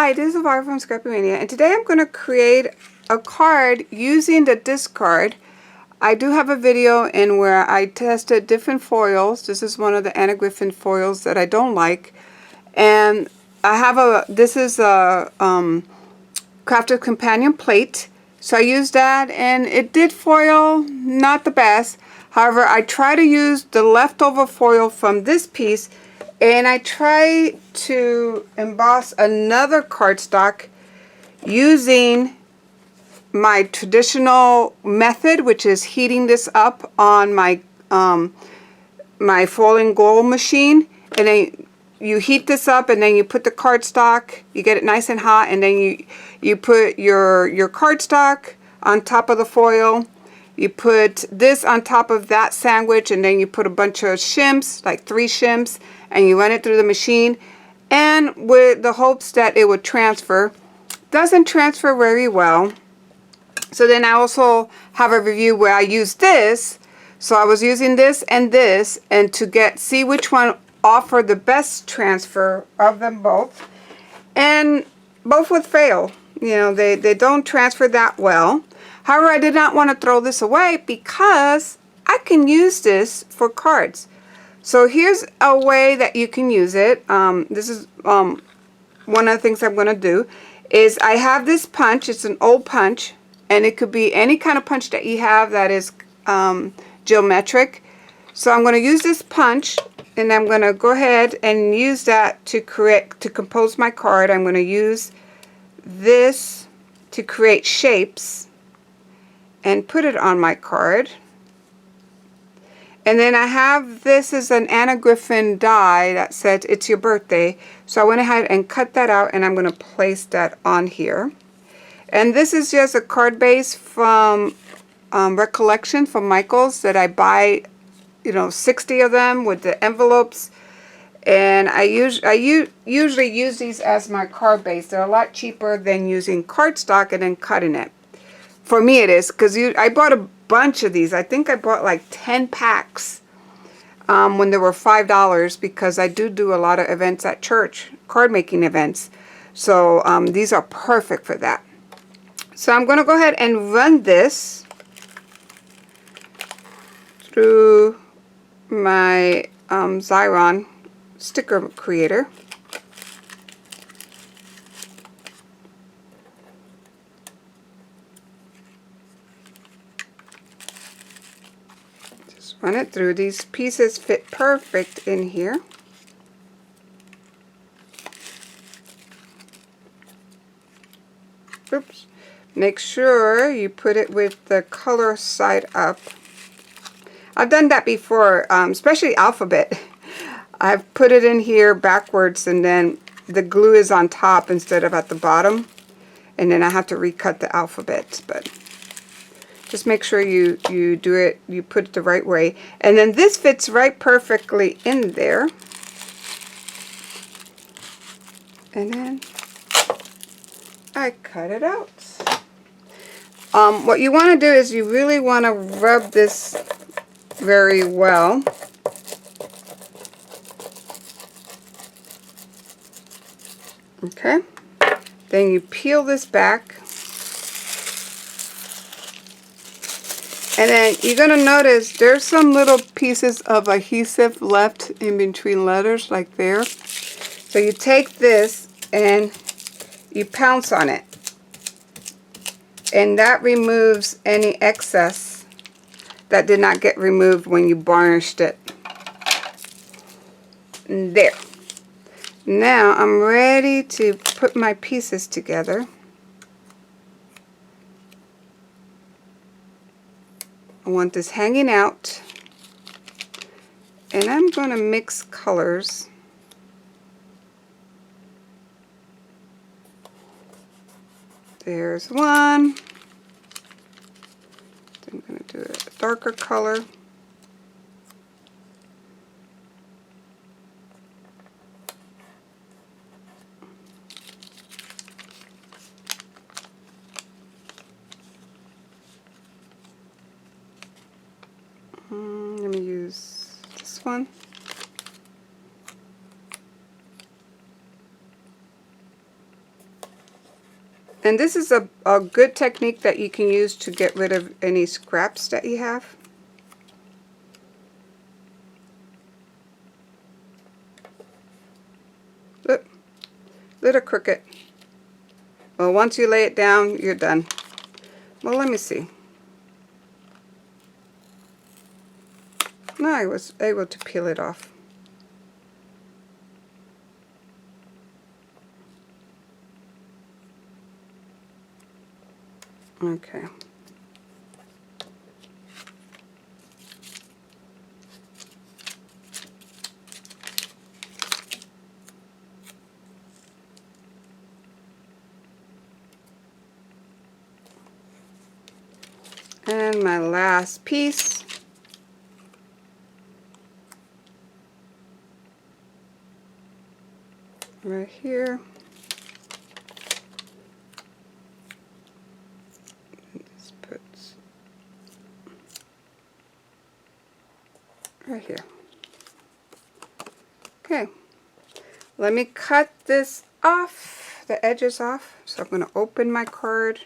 Hi, this is Vara from Scrappy Mania, and today I'm going to create a card using the discard. I do have a video in where I tested different foils. This is one of the Anna Griffin foils that I don't like, and I have this is a Crafted Companion plate, so I used that and it did foil not the best. However, I try to use the leftover foil from this piece, and I try to emboss another cardstock using my traditional method, which is heating this up on my my foiling gold machine. And then you heat this up, and then you put the cardstock, you get it nice and hot, and then you put your cardstock on top of the foil. You put this on top of that sandwich, and then you put a bunch of shims, like 3 shims, and you run it through the machine, and with the hopes that it would transfer. Doesn't transfer very well. So then I also have a review where I use this. So I was using this, and to see which one offered the best transfer of them both, and both would fail. You know, they don't transfer that well. However, I did not want to throw this away because I can use this for cards. So here's a way that you can use it. This is one of the things I'm going to do is I have this punch. It's an old punch, and it could be any kind of punch that you have that is geometric. So I'm going to use this punch, and I'm going to go ahead and use that to compose my card. I'm going to use this to create shapes and put it on my card. And then I have this is an Anna Griffin die that said it's your birthday. So I went ahead and cut that out, and I'm going to place that on here. And this is just a card base from Recollection from Michael's that I buy, you know, 60 of them with the envelopes. And I usually use these as my card base. They're a lot cheaper than using cardstock and then cutting it. For me it is, because I bought a bunch of these. I think I bought like 10 packs when they were $5, because I do a lot of events at church, card making events. So these are perfect for that. So I'm going to go ahead and run this through my Xyron sticker creator. Just run it through. These pieces fit perfect in here. Oops. Make sure you put it with the color side up. I've done that before, especially alphabet. I've put it in here backwards, and then the glue is on top instead of at the bottom, and then I have to recut the alphabet. But just make sure you do it, you put it the right way. And then this fits right perfectly in there. And then I cut it out. What you want to do is you really want to rub this very well. Okay. Then you peel this back. And then you're going to notice there's some little pieces of adhesive left in between letters, like there. So you take this and you pounce on it. And that removes any excess that did not get removed when you varnished it. There. Now I'm ready to put my pieces together. I want this hanging out, and I'm going to mix colors. There's one. I'm going to do a darker color. Let me use this one. And this is a good technique that you can use to get rid of any scraps that you have. Look, little crooked. Well, once you lay it down, you're done. Well, let me see. No, I was able to peel it off. Okay. And my last piece. Right here. This puts right here. Okay. Let me cut this off, the edges off. So I'm going to open my card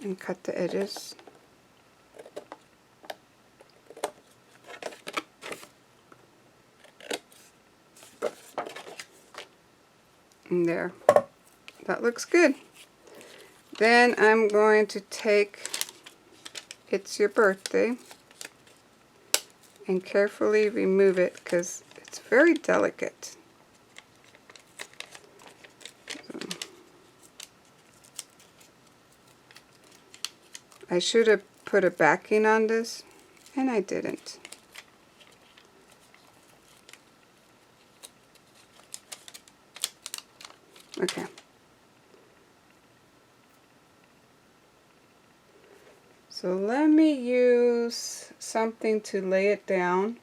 and cut the edges. And there. That looks good. Then I'm going to take It's Your Birthday and carefully remove it because it's very delicate. So, I should have put a backing on this, and I didn't. Okay. So let me use something to lay it down.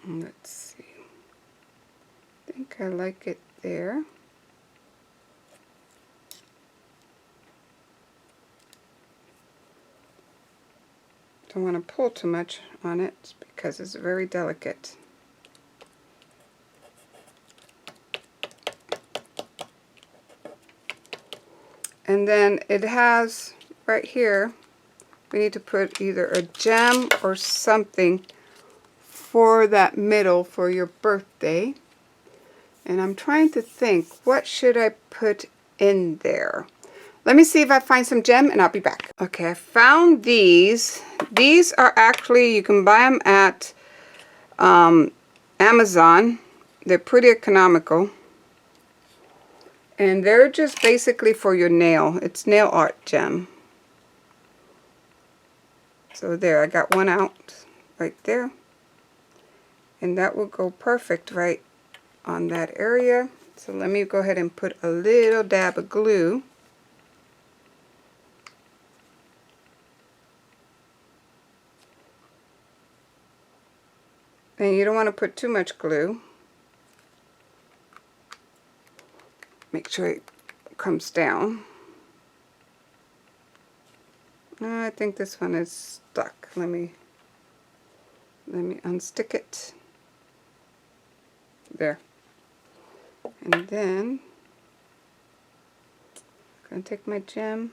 Let's see. I think I like it there. Don't want to pull too much on it because it's very delicate. And then it has right here, we need to put either a gem or something for that middle for your birthday. And I'm trying to think, what should I put in there? Let me see if I find some gem and I'll be back. Okay, I found these. These are actually, you can buy them at Amazon. They're pretty economical. And they're just basically for your nail. It's nail art gem. So there, I got one out right there. And that will go perfect right on that area. So let me go ahead and put a little dab of glue. And you don't want to put too much glue. Make sure it comes down. I think this one is stuck. Let me unstick it. There. And then I'm going to take my gem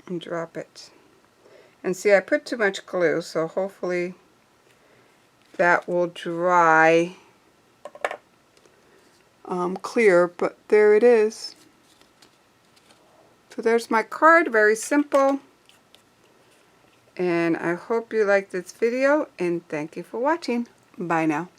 and drop it. And see, I put too much glue, so hopefully that will dry clear, but there it is. So there's my card, very simple. And I hope you liked this video, and thank you for watching. Bye now.